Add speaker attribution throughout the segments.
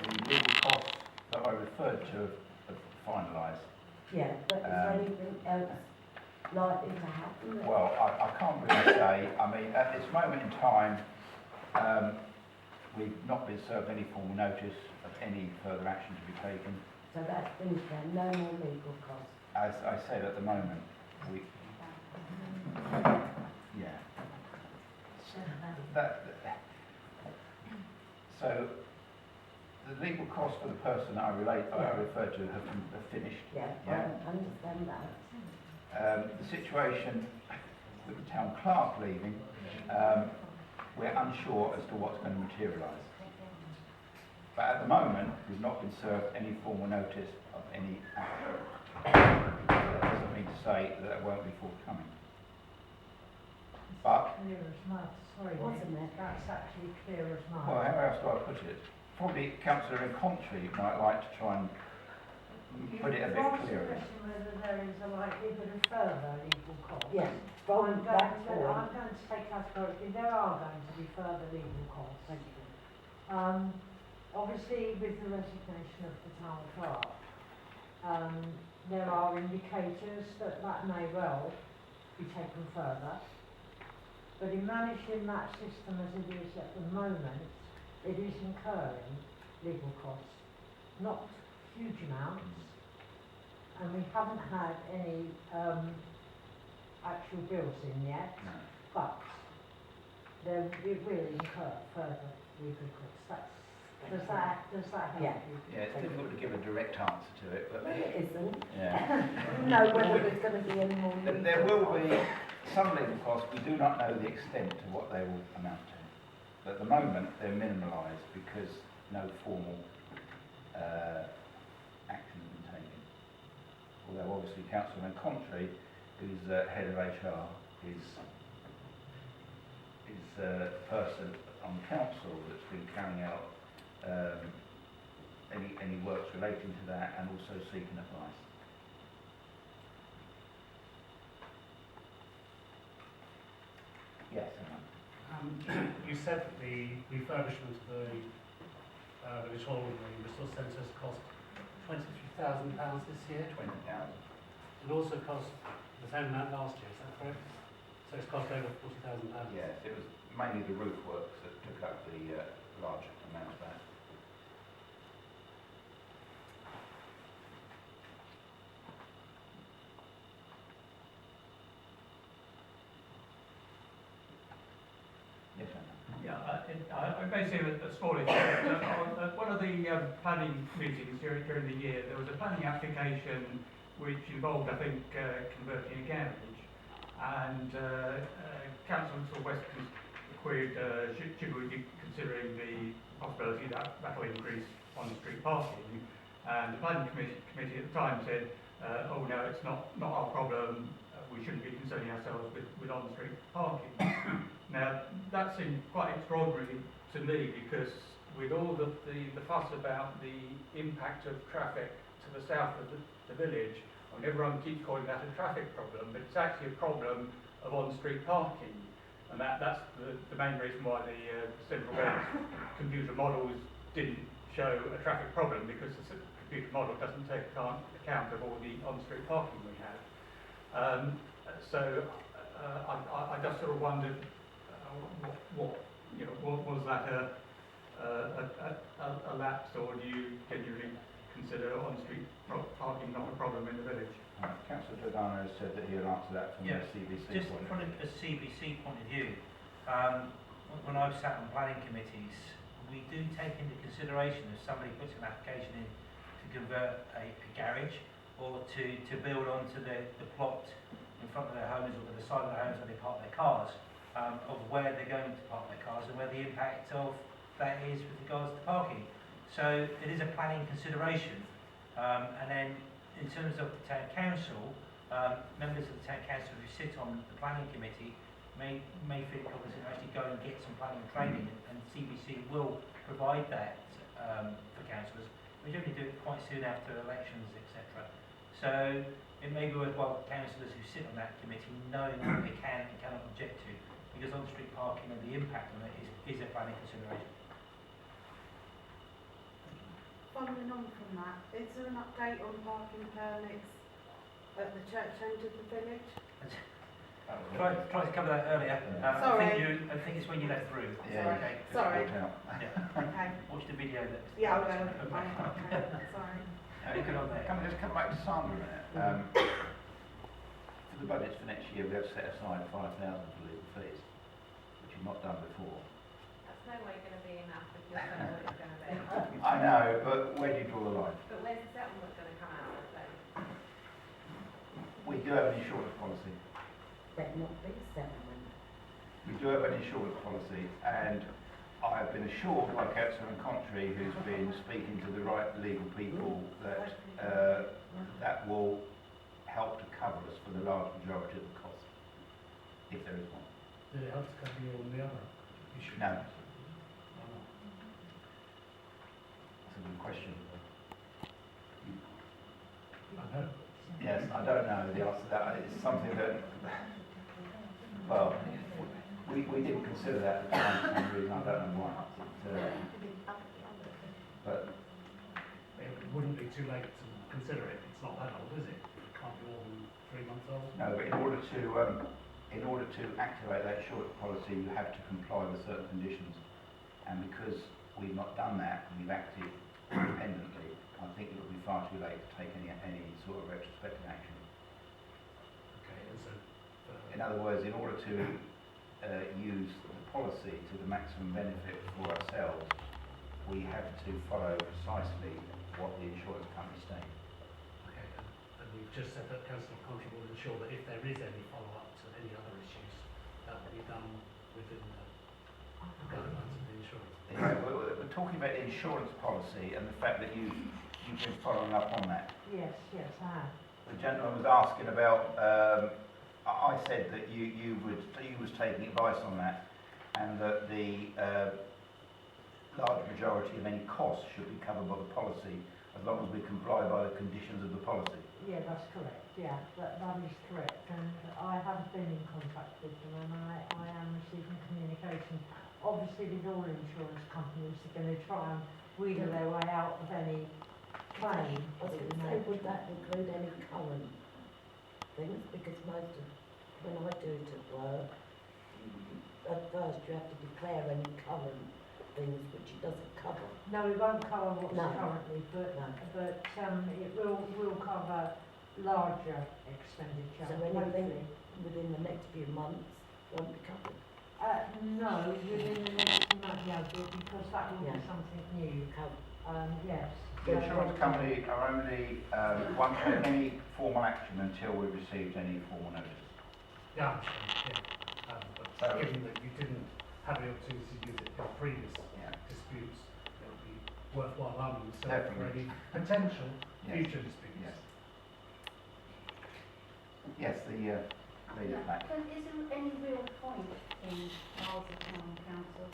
Speaker 1: the legal costs that I referred to have finalised.
Speaker 2: Yeah, but is there anything else likely to happen?
Speaker 1: Well, I can't really say. I mean, at this moment in time, we've not been served any formal notice of any further action to be taken.
Speaker 2: So that's finished then, no more legal costs.
Speaker 1: As I said, at the moment, we, yeah. So the legal costs for the person that I referred to have finished.
Speaker 2: Yeah,
Speaker 1: Yeah.
Speaker 2: I understand that.
Speaker 1: The situation with the town clerk leaving, we're unsure as to what's going to materialise. But at the moment, we've not been served any formal notice of any action. That doesn't mean to say that it won't be forthcoming. But,
Speaker 3: clear as mud, sorry,
Speaker 2: Wasn't
Speaker 3: Nick,
Speaker 2: it?
Speaker 3: that's actually clear as mud.
Speaker 1: well, how else do I put it? Probably Councillor in Country might like to try and put it a bit clearer.
Speaker 3: Whether there is a likelihood of further legal costs.
Speaker 2: Yes,
Speaker 3: I'm
Speaker 2: from
Speaker 3: going,
Speaker 2: that
Speaker 3: I'm
Speaker 2: point.
Speaker 3: going to say categorically there are going to be further legal costs.
Speaker 2: Thank you.
Speaker 3: Obviously, with the resignation of the town clerk, there are indicators that that may well be taken further. But in managing that system as it is at the moment, it is incurring legal costs, not huge amounts, and we haven't had any actual bills in yet,
Speaker 1: No.
Speaker 3: but it will incur further legal costs. Does that help
Speaker 2: Yeah.
Speaker 3: you?
Speaker 1: Yeah, it's difficult to give a direct answer to it, but
Speaker 2: No, it isn't.
Speaker 1: yeah.
Speaker 2: No, whether there's going to be any more legal
Speaker 1: There will
Speaker 2: costs.
Speaker 1: be some legal costs. We do not know the extent to what they will amount to. But at the moment, they're minimalised because no formal action has been taken. Although obviously Councillor Country, who's head of HR, is a person on the council that's been carrying out any works relating to that and also seeking advice. Yes,
Speaker 4: You said that the refurbishment of the village hall and the resource centres cost £23,000 this year.
Speaker 1: 20,000.
Speaker 4: It also cost the same amount last year, is that correct? So it's cost over £40,000.
Speaker 1: Yes, it was mainly the roof works that took up the large amount of that. Yes, Anna.
Speaker 5: Yeah, I basically a small issue. At one of the planning meetings during the year, there was a planning application which involved, I think, converting a garage, and Council West queried should we be considering the possibility that will increase on-street parking, and the planning committee at the time said, oh no, it's not our problem. We shouldn't be concerning ourselves with on-street parking. Now, that seemed quite extraordinary to me because with all the fuss about the impact of traffic to the south of the village, I mean, everyone keeps calling that a traffic problem, but it's actually a problem of on-street parking. And that's the main reason why the central government's computer models didn't show a traffic problem, because the computer model doesn't take account of all the on-street parking we have. So I just sort of wondered what was that a lapse, or do you genuinely consider on-street parking not a problem in the village?
Speaker 1: Councillor Giordano has said that he'll answer that from the CBC
Speaker 6: Just
Speaker 1: point of
Speaker 6: from
Speaker 1: view.
Speaker 6: a CBC point of view, when I've sat on planning committees, we do take into consideration if somebody puts an application in to convert a garage or to build onto the plot in front of their homes or to the side of their homes where they park their cars, of where they're going to park their cars and where the impact of that is with regards to parking. So it is a planning consideration. And then in terms of the town council, members of the town council who sit on the planning committee may feel obviously actually go and get some planning training, and CBC will provide that for councillors. We generally do it quite soon after elections, etc. So it may be worthwhile councillors who sit on that committee knowing what they can and cannot object to, because on-street parking and the impact on it is a planning consideration.
Speaker 7: following on from that, is there an update on parking permits at the church end of the village?
Speaker 6: Tried to cover that earlier.
Speaker 7: Sorry.
Speaker 6: I think it's when you left the room.
Speaker 1: Yeah.
Speaker 6: Okay.
Speaker 7: Sorry.
Speaker 6: Yeah.
Speaker 7: Okay.
Speaker 6: Watch the video that.
Speaker 7: Yeah, I will. Okay, sorry.
Speaker 6: Good on there.
Speaker 1: Can I just come back to Sandra a minute? For the budgets for next year, we have set aside 5,000 for legal fees, which you've not done before.
Speaker 8: That's no way going to be enough if you're saying what it's going to be.
Speaker 1: I know, but where do you draw the line?
Speaker 8: But where's the settlement going to come out of those?
Speaker 1: We do have an insurance policy.
Speaker 2: Better not be settlement.
Speaker 1: We do have an insurance policy, and I have been assured by Councillor Contrary, who's been speaking to the right legal people, that that will help to cover us for the large majority of the cost, if there is one.
Speaker 4: Did it help to cover you on the other issue?
Speaker 1: No,
Speaker 4: Oh.
Speaker 1: that's a good question.
Speaker 4: I know.
Speaker 1: Yes, I don't know the answer to that. It's something that, well, we didn't consider that at the time for some reason. I don't know why. But
Speaker 4: It wouldn't be too late to consider it. It's not that old, is it? It can't be more than 3 months old.
Speaker 1: no, but in order to activate that insurance policy, you have to comply with certain conditions. And because we've not done that, and we've acted independently, I think it would be far too late to take any sort of retrospective action.
Speaker 4: Okay, and so.
Speaker 1: In other words, in order to use the policy to the maximum benefit for ourselves, we have to follow precisely what the insurance company states.
Speaker 4: Okay, and we've just said that Councillor Contrary will ensure that if there is any follow-up to any other issues, that will be done within the guidelines of the insurance.
Speaker 1: Yeah, we're talking about the insurance policy and the fact that you've been following up on that.
Speaker 3: Yes, I have.
Speaker 1: The gentleman was asking about, I said that you was taking advice on that, and that the large majority of any costs should be covered by the policy, as long as we comply by the conditions of the policy.
Speaker 3: Yeah, that's correct, yeah, that is correct, and I have been in contact with them, and I am receiving communication. Obviously, with all insurance companies, they're going to try and wheedle their way out of any claim.
Speaker 2: I was going to say, would that include any current things? Because most of, when I do it at work, at first you have to declare any current things which it doesn't cover.
Speaker 3: No, it won't cover what's
Speaker 2: No.
Speaker 3: currently, but
Speaker 2: No.
Speaker 3: it will cover larger expenditure.
Speaker 2: So anything
Speaker 3: hopefully.
Speaker 2: within the next few months won't be covered.
Speaker 3: No, within the next month, yeah, because that will be
Speaker 2: Yeah.
Speaker 3: something new.
Speaker 2: Covered.
Speaker 3: Yes.
Speaker 1: The insurance company are only, won't take any formal action until we've received any formal notice.
Speaker 4: Yeah, I'm sure, yeah. But
Speaker 1: So-
Speaker 4: given that you didn't have the opportunity to use it in previous
Speaker 1: Yeah.
Speaker 4: disputes, it would be worthwhile arming yourself for
Speaker 1: Definitely.
Speaker 4: any potential
Speaker 1: Yes.
Speaker 4: future disputes.
Speaker 1: Yes. Yes, the lady at the back.
Speaker 9: Is there any real point in Basel Town Council?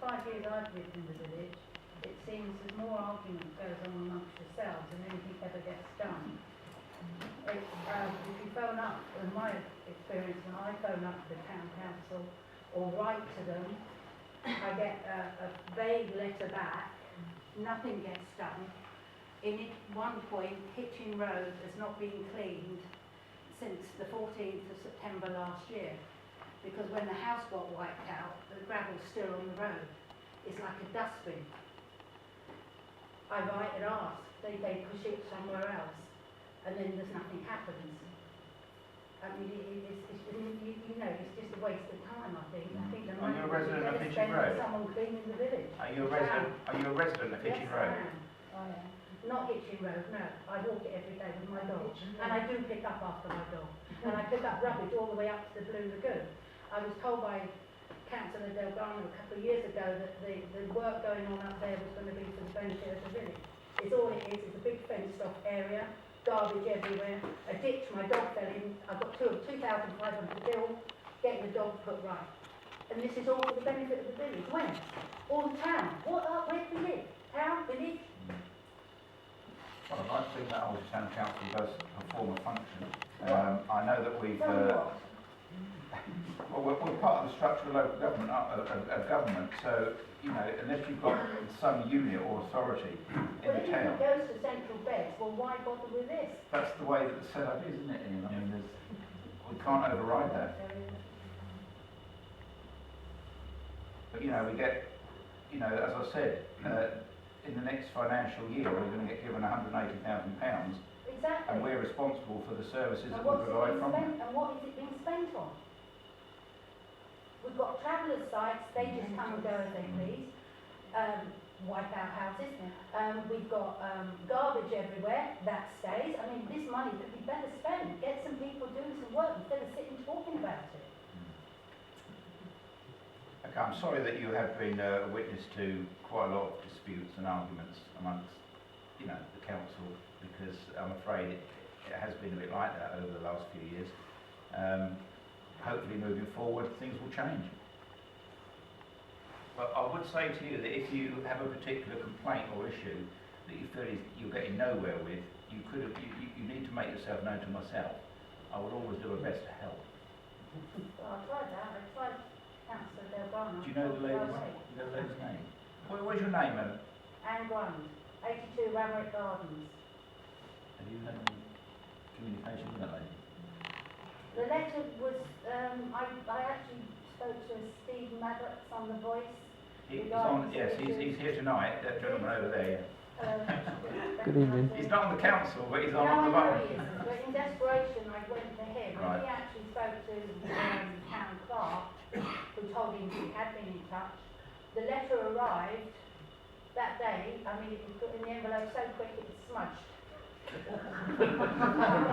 Speaker 9: 5 years I've lived in the village, it seems there's more argument goes on amongst yourselves than anything ever gets done. If you phone up, in my experience, when I phone up the town council or write to them, I get a vague letter back, nothing gets done. One point, Hitchin Road has not been cleaned since the 14th of September last year, because when the house got wiped out, the gravel's still on the road. It's like a dustbin. I write and ask, they push it somewhere else, and then there's nothing happens. I mean, it's just a waste of time, I think. I think the
Speaker 1: Are you a
Speaker 9: money
Speaker 1: resident of
Speaker 9: better
Speaker 1: Hitchin
Speaker 9: spent
Speaker 1: Road?
Speaker 9: on someone cleaning the village.
Speaker 1: Are you a resident of Hitchin
Speaker 9: Yes,
Speaker 1: Road?
Speaker 9: I am. Not Hitchin Road, no. I walk it every day with my dog. And I do pick up after my dog. And I pick up rubbish all the way up to the Blue Lagoon. I was told by Councillor Delgado a couple of years ago that the work going on up there was going to be for the benefit of the village. It's all it is a big fenced off area, garbage everywhere, a ditch my dog fell in. I've got 2,500 bill, getting the dog put right. And this is all for the benefit of the village. When? All the town. Where do we live? Town, village?
Speaker 1: Well, I'd like to think that Old Town Council does perform a function. I know that we've,
Speaker 9: So what?
Speaker 1: Well, we're part of the structure of local government, of government, so, you know, unless you've got some unit or authority in
Speaker 9: Well,
Speaker 1: the
Speaker 9: if it
Speaker 1: town,
Speaker 9: goes to central beds, well, why bother with this?
Speaker 1: that's the way that the setup is, isn't it, Ian? I mean, we can't override that. But, you know, we get, you know, as I said, in the next financial year, we're going to get given £180,000,
Speaker 9: Exactly.
Speaker 1: and we're responsible for the services
Speaker 9: And
Speaker 1: that we
Speaker 9: what's it
Speaker 1: provide
Speaker 9: been
Speaker 1: from
Speaker 9: spent,
Speaker 1: them.
Speaker 9: and what is it being spent on? We've got travellers' sites, they just come and go as they please, wipe out houses. We've got garbage everywhere, that stays. I mean, this money could be better spent. Get some people doing some work instead of sitting talking about it.
Speaker 1: Okay, I'm sorry that you have been a witness to quite a lot of disputes and arguments amongst, you know, the council, because I'm afraid it has been a bit like that over the last few years. Hopefully moving forward things will change. But I would say to you that if you have a particular complaint or issue that you feel you're getting nowhere with, you need to make yourself known to myself. I will always do my best to help.
Speaker 9: Well, I tried that. I tried Councillor Delgado.
Speaker 1: Do you know the lady's name? What's your name, madam?
Speaker 9: Anne Grund, 82 Ramrick Gardens.
Speaker 1: Have you had any communication with that lady?
Speaker 9: The letter was, I actually spoke to Steve Maddox on The Voice.
Speaker 1: He's here tonight, that gentleman over there.
Speaker 9: Good evening.
Speaker 1: He's not on the council, but he's
Speaker 9: No,
Speaker 1: on
Speaker 9: I
Speaker 1: the
Speaker 9: know
Speaker 1: button.
Speaker 9: he isn't, but in desperation I went to him,
Speaker 1: Right.
Speaker 9: and he actually spoke to town clerk, who told him he had been in touch. The letter arrived that day. I mean, it was put in the envelope so quick it was smudged. I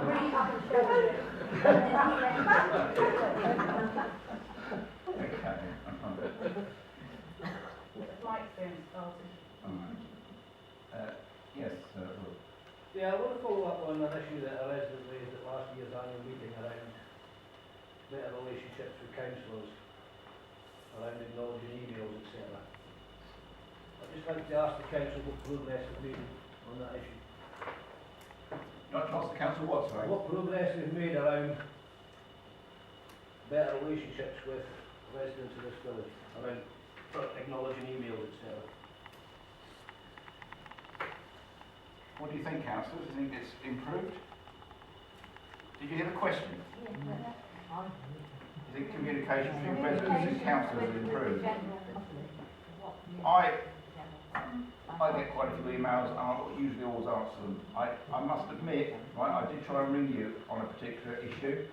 Speaker 9: really haven't shown you.
Speaker 1: Okay.
Speaker 9: That's my experience, Carlton.
Speaker 1: Alright. Yes, Rob.
Speaker 10: Yeah, I want to follow up on an issue that a resident raised at last year's annual meeting around better relationships with councillors, around acknowledging emails, etc. I'd just like to ask the council what progress has made on that issue.
Speaker 1: Not ask the council what, sorry?
Speaker 10: What progress is made around better relationships with residents of this village, around acknowledging emails, etc.
Speaker 1: What do you think, councillor? Do you think it's improved? Did you hear the question?
Speaker 9: Yeah,
Speaker 1: Do you think communication between residents and councillors has improved? I get quite a few emails and I usually always answer them. I must admit, right, I did try and ring you on a particular issue.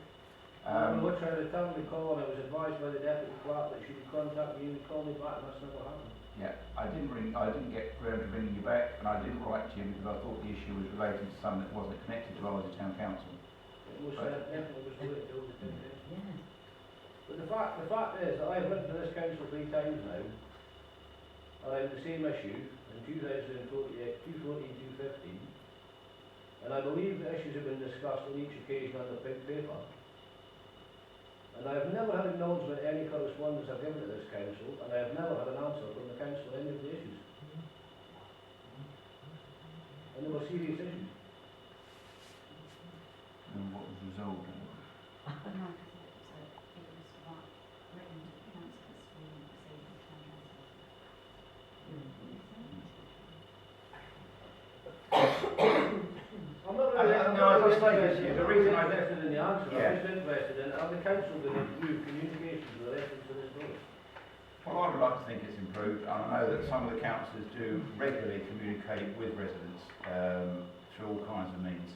Speaker 10: Which I returned the call and I was advised by the deputy clerk that she would contact me and call me back, and that's never happened.
Speaker 1: Yeah, I didn't get round to ringing you back, and I didn't write to you because I thought the issue was related to something that wasn't connected to Arlesey Town Council.
Speaker 10: It was definitely was related to the thing.
Speaker 2: Yeah.
Speaker 10: But the fact is that I've written to this council 3 times now around the same issue in 2014, 2015, and I believe the issues have been discussed on each occasion under pink paper. And I have never had acknowledgement of any correspondence I've given to this council, and I have never had an answer from the council on any of the issues. And they were serious issues.
Speaker 1: And what was resolved?
Speaker 9: No, because it was written to the councillors for the proceedings from
Speaker 10: I'm not really,
Speaker 1: the reason I
Speaker 10: interested in the answer,
Speaker 1: Yeah.
Speaker 10: I'm just interested in, are the council going to improve communication with the residents of this village?
Speaker 1: Well, I would like to think it's improved, and I know that some of the councillors do regularly communicate with residents through all kinds of means.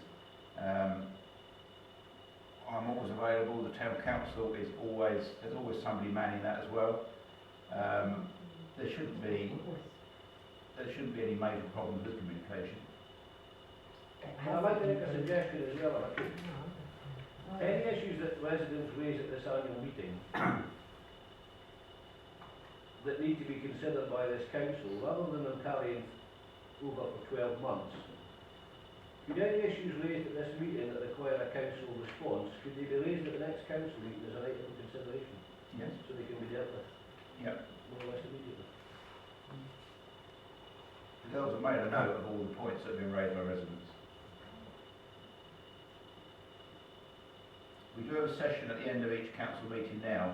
Speaker 1: I'm always available. The town council is there's always somebody manning that as well. There shouldn't be any major problems with communication.
Speaker 10: And I'd like to make a suggestion as well, if I could. Any issues that residents raise at this annual meeting that need to be considered by this council, rather than them carrying over for 12 months, could any issues raised at this meeting that require a council response, could they be raised at the next council meeting as an item of consideration?
Speaker 1: Yes.
Speaker 10: So they can be dealt with
Speaker 1: Yep.
Speaker 10: more or less immediately?
Speaker 1: The girls have made a note of all the points that have been raised by residents. We do have a session at the end of each council meeting now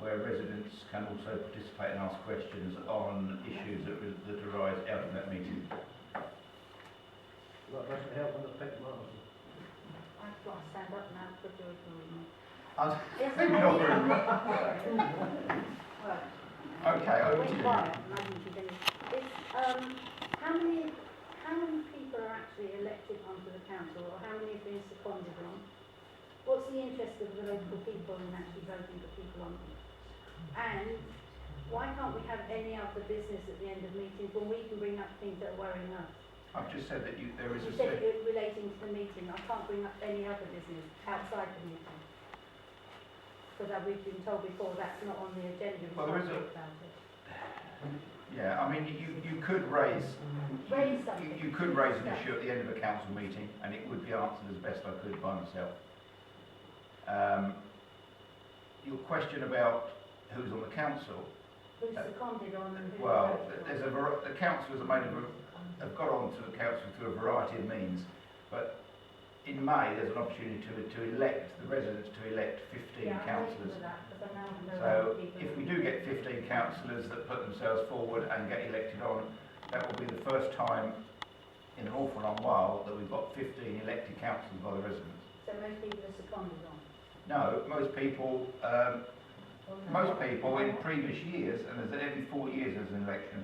Speaker 1: where residents can also participate and ask questions on issues that arise out of that meeting.
Speaker 10: That doesn't help on the pink marathon.
Speaker 9: I've got to stand up now because you're ignoring me.
Speaker 1: Well, okay, over to
Speaker 9: Wait
Speaker 1: you.
Speaker 9: quiet, and I think you finish. How many people are actually elected onto the council, or how many have been seconded on? What's the interest of the local people in actually voting for people on? And why can't we have any other business at the end of meetings when we can bring up things that are worrying us?
Speaker 1: I've just said that there is
Speaker 9: You
Speaker 1: a
Speaker 9: said it relating to the meeting, I can't bring up any other business outside the meeting. Because we've been told before that's not on the agenda, we
Speaker 1: Well, there
Speaker 9: can't
Speaker 1: is
Speaker 9: talk about it.
Speaker 1: Yeah, I mean, you could raise
Speaker 9: something.
Speaker 1: you could raise an issue at the end of a council meeting, and it would be answered as best I could by myself. Your question about who's on the council.
Speaker 9: Who's seconded on and who's
Speaker 1: Well,
Speaker 9: voted
Speaker 1: there's the councillors have got on to the council through a variety of means, but in May there's an opportunity to elect the residents to elect 15 councillors. So if we do get 15 councillors that put themselves forward and get elected on, that will be the first time in an awful long while that we've got 15 elected councillors by the residents.
Speaker 9: So most people are seconded on?
Speaker 1: No, most people in previous years, and there's every 4 years there's an election,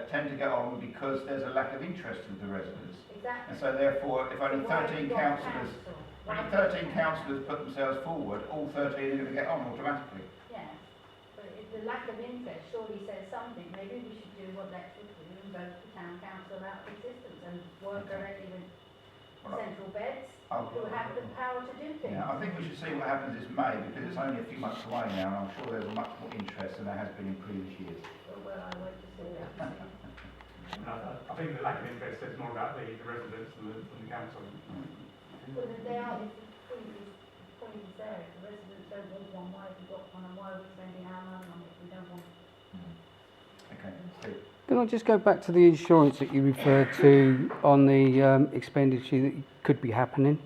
Speaker 1: tend to get on because there's a lack of interest with the residents.
Speaker 9: Exactly.
Speaker 1: And so therefore, if only
Speaker 9: Why have
Speaker 1: 13
Speaker 9: you got
Speaker 1: councillors,
Speaker 9: council?
Speaker 1: only 13 councillors put themselves forward, all 13 are going to get on automatically.
Speaker 9: Yes, but if the lack of interest surely says something. Maybe we should do what Letchford do and vote the town council out of existence and work directly with central beds who have the power to do things.
Speaker 1: Yeah, I think we should see what happens this May because it's only a few months away now, and I'm sure there's much more interest than there has been in previous years.
Speaker 9: Well, I wait to see that.
Speaker 5: I think the lack of interest says more about the residents than the council.
Speaker 9: Well, if they are, if the point is there, if the residents don't want one, why have we got one and why are we spending our money on it if we don't want it?
Speaker 1: Okay, Steve.
Speaker 11: Can I just go back to the insurance that you referred to on the expenditure that could be happening?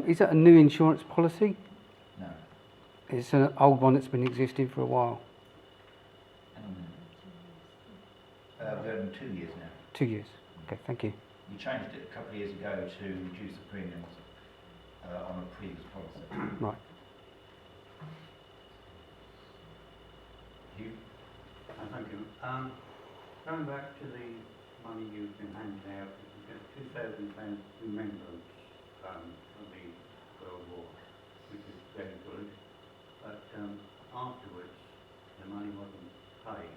Speaker 11: Is that a new insurance policy?
Speaker 1: No.
Speaker 11: It's an old one that's been existing for a while.
Speaker 1: We're in 2 years now.
Speaker 11: 2 years. Okay, thank you.
Speaker 1: We changed it a couple of years ago to reduce the premiums on a previous policy.
Speaker 11: Right.
Speaker 1: Hugh?
Speaker 12: Thank you. Going back to the money you've been handing out, you get 2,000 pounds remembrance for the World War, which is very good. But afterwards, the money wasn't paid,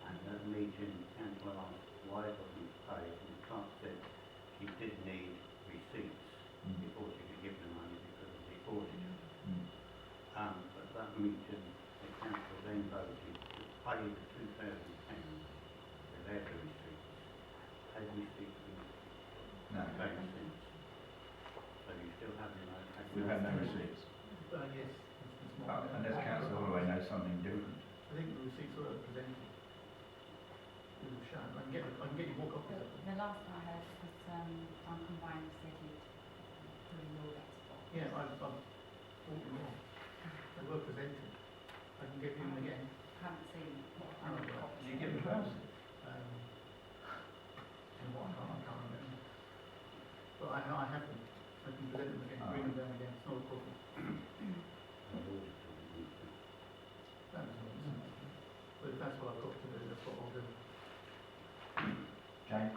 Speaker 12: and at the meeting, Councillor asked why it wasn't paid, and the clerk said she did need receipts before she could give the money because of the auditors. But that meeting, the council then voted to pay the 2,000 pounds without the receipts. Had receipts been
Speaker 1: No.
Speaker 12: paid since? So you still have your own.
Speaker 1: We've had no receipts.
Speaker 5: Yes.
Speaker 1: Unless Councillor Holloway knows something different.
Speaker 5: I think the receipts were presented. It was shown. I can get you more copies of them.
Speaker 8: The last I heard was on combined city through your letter.
Speaker 5: Yeah, I've bought them all. They were presented. I can get you them again.
Speaker 8: Haven't seen what
Speaker 5: Oh, right.
Speaker 1: Did you give them to us?
Speaker 5: I can't remember. But I know I have them. I can present them again, bring them down again. It's not a problem. That was all. But if that's what I've got to do, that's what I'll do.
Speaker 1: Jane?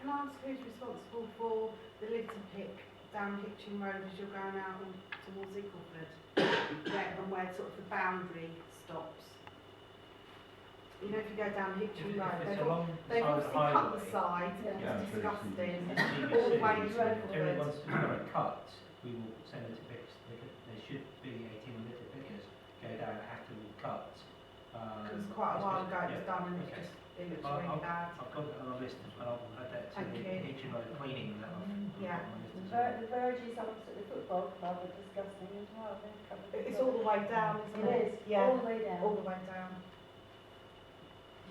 Speaker 7: Can I ask who's responsible for the litter pick down Hitchin Road as you're going out towards Eagleford? And where sort of the boundary stops? You know, if you go down Hitchin Road,
Speaker 6: If it's
Speaker 7: they've
Speaker 6: along the
Speaker 7: they've
Speaker 6: side of the
Speaker 7: obviously cut the
Speaker 6: highway,
Speaker 7: side,
Speaker 1: Yeah,
Speaker 7: it's disgusting,
Speaker 6: it's
Speaker 7: all the way
Speaker 6: CBC,
Speaker 7: to
Speaker 6: so if
Speaker 7: Eagleford.
Speaker 6: everyone's got a cut, we will send litter pickers. There should be 18 litter pickers go down after we cut.
Speaker 7: It was quite a while ago it was done and
Speaker 6: okay.
Speaker 7: it looks really bad.
Speaker 6: I've got it on our list as well. I'll add that to
Speaker 7: Thank
Speaker 6: the
Speaker 7: you.
Speaker 6: Hitchin Road cleaning that I've
Speaker 7: Yeah.
Speaker 6: got on my list as well.
Speaker 9: The verges opposite the football club are disgusting as well.
Speaker 7: It's all the way down, isn't it?
Speaker 9: It is,
Speaker 7: Yeah,
Speaker 9: all the way down.
Speaker 7: all the way down.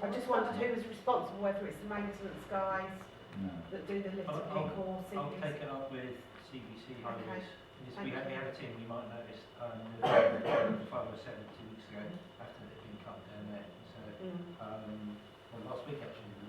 Speaker 7: I just wondered who was responsible, whether it's the maintenance guys
Speaker 1: No.
Speaker 7: that do the litter
Speaker 6: I'll
Speaker 7: pick or
Speaker 6: I'll
Speaker 7: CBC.
Speaker 6: take it up with CBC Highways. Yes,
Speaker 7: Thank
Speaker 6: we
Speaker 7: you.
Speaker 6: have a team, you might notice, there was 5 or 7 2 weeks ago after it had been cut down there. So, well, last week actually,